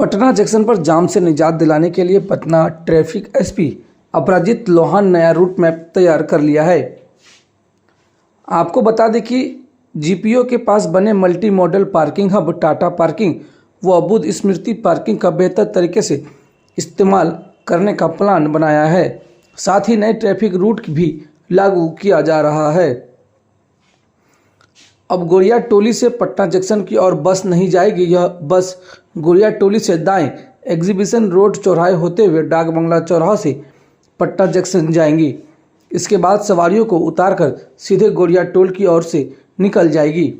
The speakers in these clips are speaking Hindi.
पटना जंक्शन पर जाम से निजात दिलाने के लिए पटना ट्रैफिक एसपी अपराजित लोहान नया रूट मैप तैयार कर लिया है। आपको बता दें कि जीपीओ के पास बने multi model parking hub Tata parking व बुद्ध स्मृति पार्किंग का बेहतर तरीके से इस्तेमाल करने का प्लान बनाया है। साथ ही नए ट्रैफिक रूट भी लागू किया जा रहा है। अब गोरिया टोली से पटना जंक्शन की ओर बस नहीं जाएगी। यह बस गोरिया टोली से दाएं एग्जीबिशन रोड चौराहे होते हुए डाक बंगला चौराहा से पटना जंक्शन जाएंगी। इसके बाद सवारियों को उतारकर सीधे गोरिया टोल की ओर से निकल जाएगी।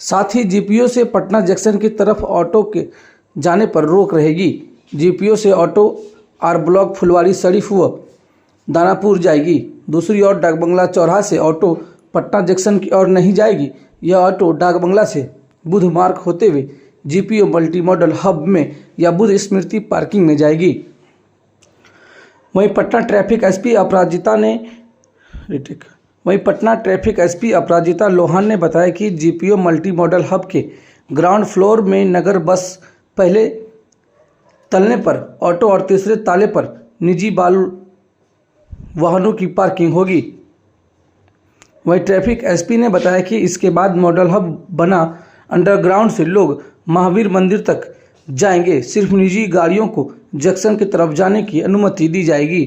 साथ ही जीपीओ से पटना जंक्शन की तरफ ऑटो के जाने पर रोक रहेगी। जीपीओ से auto R block Phulwari Sharif व दानापुर जाएगी। दूसरी ओर डाक बंगला चौराहा से ऑटो पटना जंक्शन की ओर नहीं जाएगी। यह ऑटो डाक बंगला से बुध मार्ग होते हुए जीपीओ मल्टी मॉडल हब में या बुद्ध स्मृति पार्किंग में जाएगी। वहीं पटना ट्रैफिक एसपी अपराजिता लोहान ने बताया कि जीपीओ मल्टी मॉडल हब के ग्राउंड फ्लोर में नगर बस पहले तलने पर ऑटो और तीसरे ताले पर निजी बालू वाहनों की पार्किंग होगी। वहीं ट्रैफिक एसपी ने बताया कि इसके बाद मॉडल हब बना अंडरग्राउंड से लोग महावीर मंदिर तक जाएंगे। सिर्फ निजी गाड़ियों को जंक्शन की तरफ जाने की अनुमति दी जाएगी।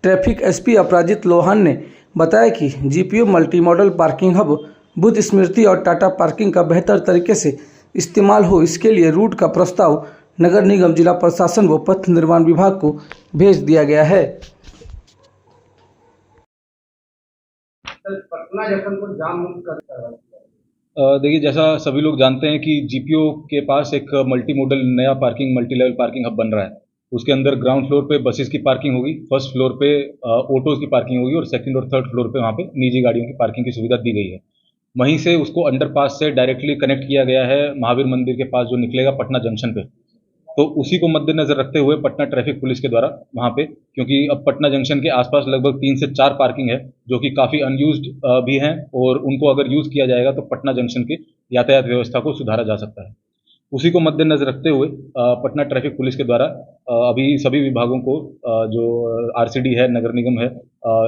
ट्रैफिक एसपी अपराजित लोहान ने बताया कि GPO multi model parking hub Buddha Smriti और टाटा पार्किंग का बेहतर तरीके से इस्तेमाल हो, इसके लिए रूट का प्रस्ताव नगर निगम, जिला प्रशासन व पथ निर्माण विभाग को भेज दिया गया है। पटना जंक्शन को जाम मुक्त कर देखिए, जैसा सभी लोग जानते हैं कि जीपीओ के पास एक मल्टी मॉडल नया parking multi level parking hub बन रहा है। उसके अंदर ग्राउंड फ्लोर पे बसेस की पार्किंग होगी, फर्स्ट फ्लोर पे ऑटोज़ की पार्किंग होगी और सेकंड और थर्ड फ्लोर पे वहाँ पे निजी गाड़ियों की पार्किंग की सुविधा दी गई है। वहीं से उसको अंडरपास से डायरेक्टली कनेक्ट किया गया है महावीर मंदिर के पास जो निकलेगा पटना जंक्शन पे। तो उसी को मद्देनजर रखते हुए पटना ट्रैफिक पुलिस के द्वारा वहाँ पे, क्योंकि अब पटना जंक्शन के आसपास लगभग 3 से 4 पार्किंग है जो कि काफ़ी अनयूज्ड भी हैं, और उनको अगर यूज़ किया जाएगा तो पटना जंक्शन की यातायात व्यवस्था को सुधारा जा सकता है। उसी को मद्देनजर रखते हुए पटना ट्रैफिक पुलिस के द्वारा अभी सभी विभागों को, जो आरसीडी है, नगर निगम है,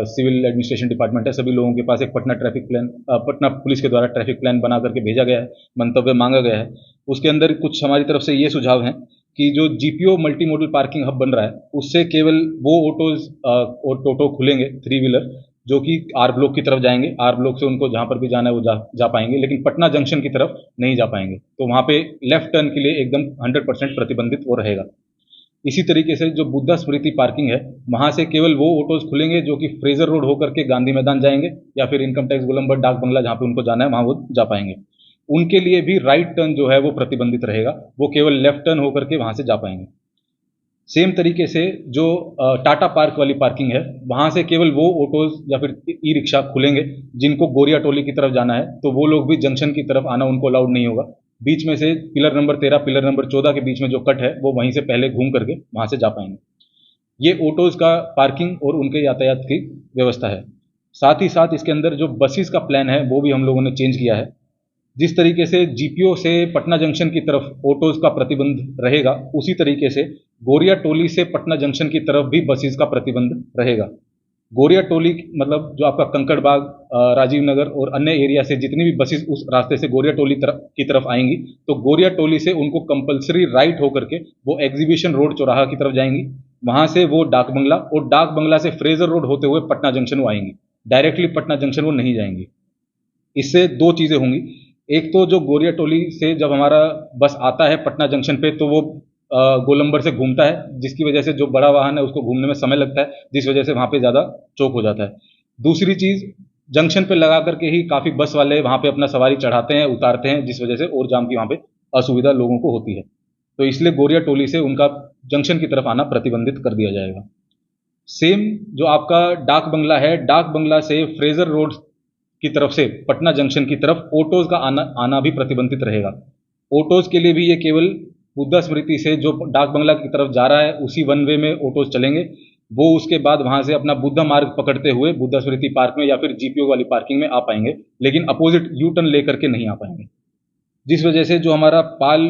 सिविल एडमिनिस्ट्रेशन डिपार्टमेंट है, सभी लोगों के पास एक पटना पुलिस के द्वारा ट्रैफिक प्लान बना करके भेजा गया है, मंतव्य मांगा गया है। उसके अंदर कुछ हमारी तरफ से ये सुझाव हैं कि जो GPO multi model parking hub बन रहा है उससे केवल वो ऑटोज़ और टोटो खुलेंगे 3 व्हीलर जो कि आर ब्लॉक की तरफ जाएंगे। आर ब्लॉक से उनको जहाँ पर भी जाना है वो जा पाएंगे, लेकिन पटना जंक्शन की तरफ नहीं जा पाएंगे। तो वहाँ पे लेफ्ट टर्न के लिए एकदम 100% प्रतिबंधित वो रहेगा। इसी तरीके से जो बुद्धा स्मृति पार्किंग है, वहाँ से केवल वो ऑटोज़ खुलेंगे जो कि फ्रेजर रोड होकर के गांधी मैदान जाएंगे या फिर इनकम टैक्स गोलंबर डाक बंगला जहाँ पे उनको जाना है वहाँ वो जा पाएंगे। उनके लिए भी राइट टर्न जो है वो प्रतिबंधित रहेगा, वो केवल लेफ्ट टर्न होकर के वहाँ से जा पाएंगे। सेम तरीके से जो टाटा पार्क वाली पार्किंग है, वहाँ से केवल वो ऑटोज़ या फिर ई रिक्शा खुलेंगे जिनको गोरिया टोली की तरफ जाना है, तो वो लोग भी जंक्शन की तरफ आना उनको अलाउड नहीं होगा। बीच में से पिलर नंबर 13 पिलर नंबर 14 के बीच में जो कट है वो वहीं से पहले घूम करके वहाँ से जा पाएंगे। ये ऑटोज़ का पार्किंग और उनके यातायात की व्यवस्था है। साथ ही साथ इसके अंदर जो बसेस का प्लान है वो भी हम लोगों ने चेंज किया है। जिस तरीके से जीपीओ से पटना जंक्शन की तरफ ऑटोज़ का प्रतिबंध रहेगा, उसी तरीके से गोरिया टोली से पटना जंक्शन की तरफ भी बसेस का प्रतिबंध रहेगा। गोरिया टोली मतलब जो आपका कंकड़बाग, राजीव नगर और अन्य एरिया से जितनी भी बसेस उस रास्ते से गोरिया टोली की तरफ आएंगी, तो गोरिया टोली से उनको कंपलसरी राइट होकर के वो एग्जीबिशन रोड चौराहा की तरफ जाएंगी। वहाँ से वो डाक बंगला और डाक बंगला से फ्रेजर रोड होते हुए पटना जंक्शन वो आएंगी। डायरेक्टली पटना जंक्शन वो नहीं जाएंगी। इससे 2 चीज़ें होंगी। एक तो जो गोरिया टोली से जब हमारा बस आता है पटना जंक्शन पे तो वो गोलंबर से घूमता है, जिसकी वजह से जो बड़ा वाहन है उसको घूमने में समय लगता है, जिस वजह से वहाँ पे ज़्यादा चौक हो जाता है। दूसरी चीज़, जंक्शन पे लगा करके ही काफ़ी बस वाले वहाँ पे अपना सवारी चढ़ाते हैं, उतारते हैं, जिस वजह से और जाम की वहाँ पे असुविधा लोगों को होती है। तो इसलिए गोरिया टोली से उनका जंक्शन की तरफ आना प्रतिबंधित कर दिया जाएगा। सेम जो आपका डाक बंगला है, डाक बंगला से फ्रेजर रोड की तरफ से पटना जंक्शन की तरफ ऑटोज़ का आना भी प्रतिबंधित रहेगा। ऑटोज़ के लिए भी ये केवल बुद्धा स्मृति से जो डाक बंगला की तरफ जा रहा है उसी वन वे में ऑटोज़ चलेंगे। वो उसके बाद वहाँ से अपना बुद्धा मार्ग पकड़ते हुए बुद्धा स्मृति पार्क में या फिर जीपीओ वाली पार्किंग में आ पाएंगे, लेकिन अपोजिट यू टर्न लेकर के नहीं आ पाएंगे। जिस वजह से जो हमारा पाल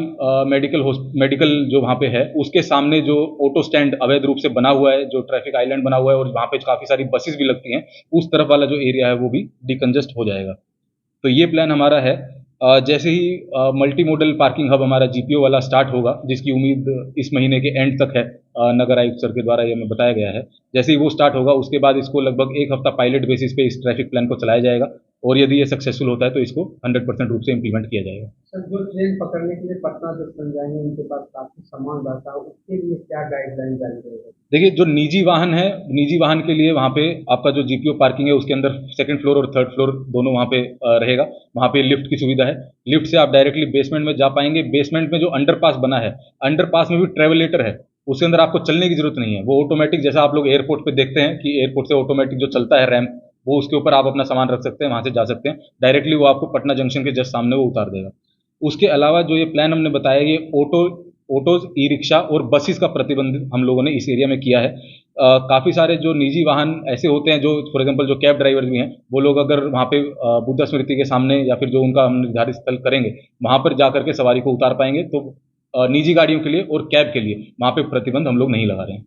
मेडिकल जो वहाँ पे है उसके सामने जो ऑटो स्टैंड अवैध रूप से बना हुआ है, जो ट्रैफिक आइलैंड बना हुआ है और वहाँ पे काफ़ी सारी बसेस भी लगती हैं, उस तरफ वाला जो एरिया है वो भी डिकंजस्ट हो जाएगा। तो ये प्लान हमारा है। जैसे ही मल्टी मॉडल पार्किंग हब हमारा जीपीओ वाला स्टार्ट होगा, जिसकी उम्मीद इस महीने के एंड तक है, नगर आयुक्त सर के द्वारा ये हमें बताया गया है। जैसे ही वो स्टार्ट होगा उसके बाद इसको लगभग एक हफ्ता पायलट बेसिस पे इस ट्रैफिक प्लान को चलाया जाएगा और यदि ये सक्सेसफुल होता है तो इसको 100% रूप से इम्प्लीमेंट किया जाएगा। सर, जो ट्रेन पकड़ने के लिए पटना जब चल जाएंगे उनके पास काफी सामान रहता है, उसके लिए क्या गाइडलाइन जारी रहेगा? देखिए, जो निजी वाहन है, निजी वाहन के लिए वहाँ पे आपका जो जीपीओ पार्किंग है उसके अंदर सेकंड फ्लोर और थर्ड फ्लोर दोनों वहाँ पे रहेगा। वहाँ पे लिफ्ट की सुविधा है। लिफ्ट से आप डायरेक्टली बेसमेंट में जा पाएंगे। बेसमेंट में जो अंडरपास बना है, अंडरपास में भी ट्रेवलेटर है, उसके अंदर आपको चलने की जरूरत नहीं है। वो ऑटोमेटिक, जैसा आप लोग एयरपोर्ट पे देखते हैं कि एयरपोर्ट से ऑटोमेटिक जो चलता है रैंप, वो उसके ऊपर आप अपना सामान रख सकते हैं, वहाँ से जा सकते हैं डायरेक्टली। वो आपको पटना जंक्शन के जस्ट सामने वो उतार देगा। उसके अलावा जो ये प्लान हमने बताया, ये ऑटोज, ई रिक्शा और बसेस का प्रतिबंध हम लोगों ने इस एरिया में किया है। काफ़ी सारे जो निजी वाहन ऐसे होते हैं, जो फॉर एग्जांपल जो कैब ड्राइवर भी हैं, वो लोग अगर वहाँ पे बुद्धा स्मृति के सामने या फिर जो उनका हम निर्धारित स्थल करेंगे वहाँ पर जा करके सवारी को उतार पाएंगे। तो निजी गाड़ियों के लिए और कैब के लिए वहाँ पे प्रतिबंध हम लोग नहीं लगा रहे हैं।